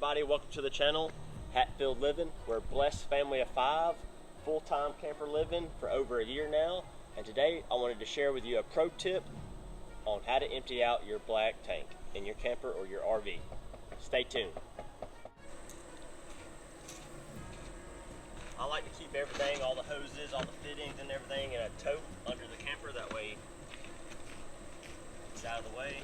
everybody, welcome to the channel, Hatfield Living. We're a blessed family of 5, full-time camper living for over a year now, and today I wanted to share with you a pro tip on how to empty out your black tank in your camper or your RV. Stay tuned. I like to keep everything, all the hoses, all the fittings and everything in a tote under the camper, that way it's out of the way.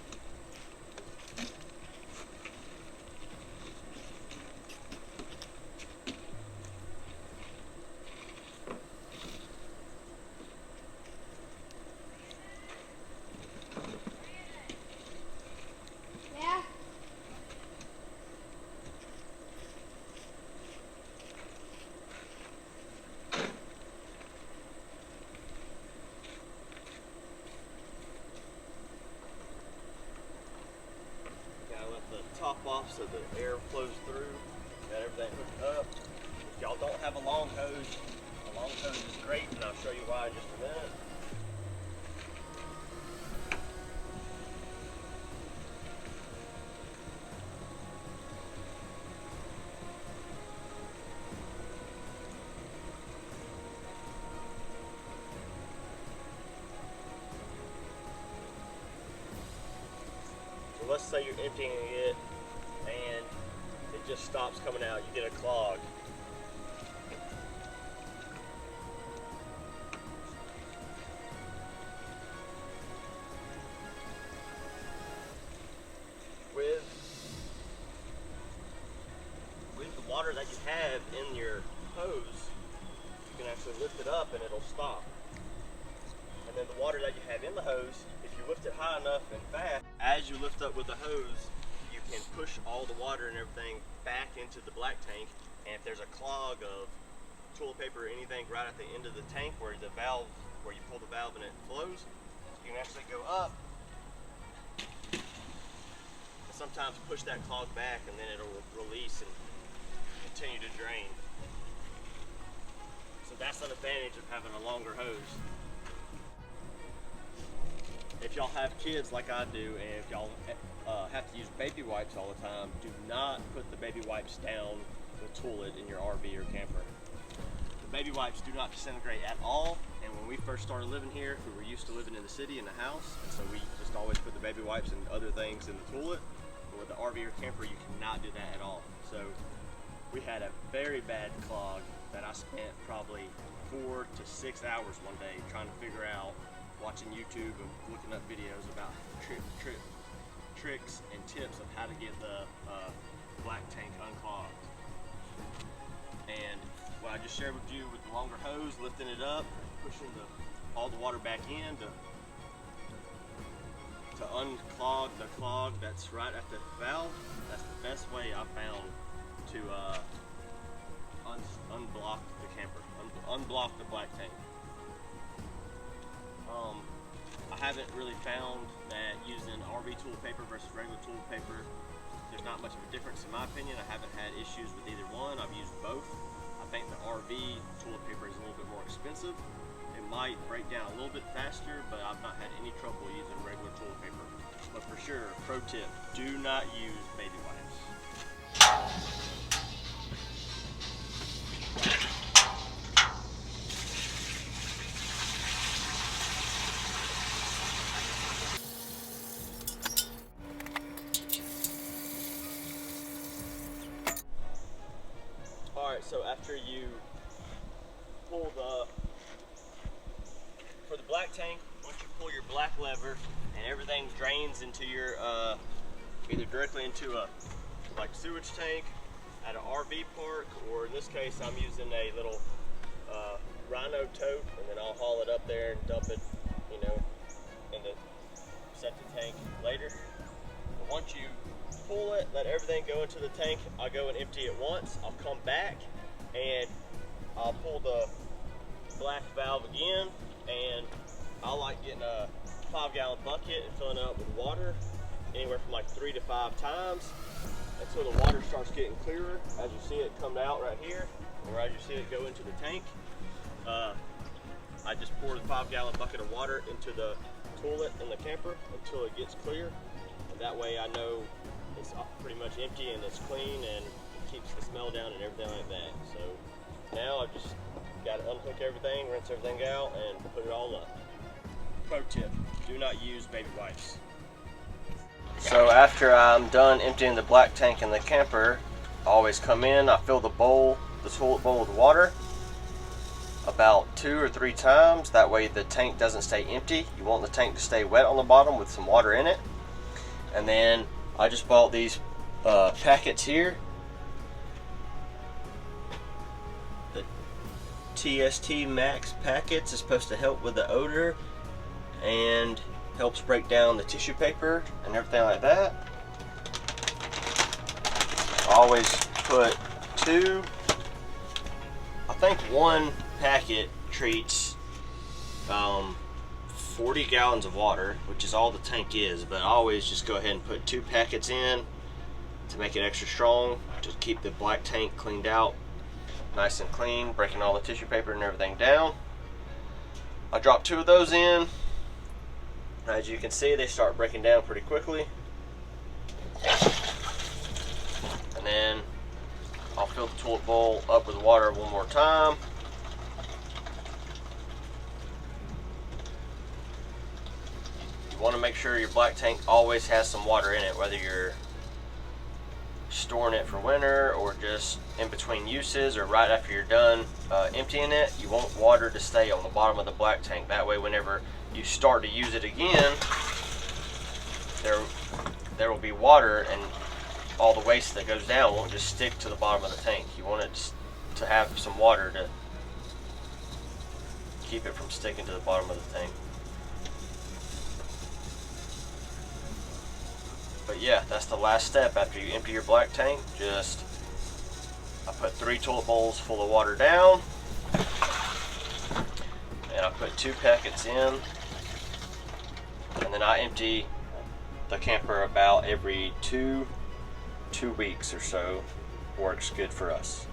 Top off so the air flows through. Got everything hooked up. If y'all don't have a long hose, a long hose is great, and I'll show you why in just a minute. So let's say you're emptying it and it just stops coming out, you get a clog. With the water that you have in your hose, you can actually lift it up and it'll stop. And then the water that you have in the hose, if you lift it high enough and fast, as you lift up with the hose, you can push all the water and everything back into the black tank. And if there's a clog of toilet paper or anything right at the end of the tank where the valve, where you pull the valve and it flows, you can actually go up and sometimes push that clog back, and then it'll release and continue to drain. So that's an advantage of having a longer hose. If y'all have kids like I do, and if y'all have to use baby wipes all the time, do not put the baby wipes down the toilet in your RV or camper. The baby wipes do not disintegrate at all, and when we first started living here, we were used to living in the city in the house, and so we just always put the baby wipes and other things in the toilet. But with the RV or camper, you cannot do that at all. So we had a very bad clog that I spent probably 4 to 6 hours one day trying to figure out, watching YouTube and looking up videos about tricks and tips of how to get the black tank unclogged. And what I just shared with you with the longer hose, lifting it up, pushing all the water back in to unclog the clog that's right at the valve. That's the best way I found to unblock the camper, unblock the black tank. I haven't really found that using RV toilet paper versus regular toilet paper, there's not much of a difference in my opinion. I haven't had issues with either one. I've used both. I think the RV toilet paper is a little bit more expensive. It might break down a little bit faster, but I've not had any trouble using regular toilet paper. But for sure, pro tip, do not use baby wipes. Alright, so after you pull for the black tank, once you pull your black lever and everything drains into your, either directly into a like sewage tank at an RV park, or in this case I'm using a little Rhino tote, and then I'll haul it up there and dump it, you know, in the septic tank later. But once you pull it, let everything go into the tank, I'll go and empty it once, I'll come back and I'll pull the black valve again, and I like getting a 5-gallon bucket and filling it up with water anywhere from like 3 to 5 times until the water starts getting clearer, as you see it come out right here, or as you see it go into the tank. I just pour the 5-gallon bucket of water into the toilet in the camper until it gets clear, and that way I know it's pretty much empty and it's clean and keeps the smell down and everything like that. So now I've just got to unhook everything, rinse everything out, and put it all up. Pro tip, do not use baby wipes. So after I'm done emptying the black tank in the camper, I always come in, I fill the toilet bowl with water about 2 or 3 times. That way the tank doesn't stay empty. You want the tank to stay wet on the bottom with some water in it. And then I just bought these packets here. The TST Max packets is supposed to help with the odor and helps break down the tissue paper and everything like that. I always put 2, I think 1 packet treats 40 gallons of water, which is all the tank is, but I always just go ahead and put 2 packets in to make it extra strong, to keep the black tank cleaned out nice and clean, breaking all the tissue paper and everything down. I drop 2 of those in. As you can see, they start breaking down pretty quickly. And then I'll fill the toilet bowl up with water one more time. You want to make sure your black tank always has some water in it, whether you're storing it for winter or just in between uses or right after you're done emptying it. You want water to stay on the bottom of the black tank. That way whenever you start to use it again, there will be water, and all the waste that goes down won't just stick to the bottom of the tank. You want it to have some water to keep it from sticking to the bottom of the tank. But yeah, that's the last step after you empty your black tank. I put 3 toilet bowls full of water down, and I put 2 packets in, and then I empty the camper about every two weeks or so. Works good for us.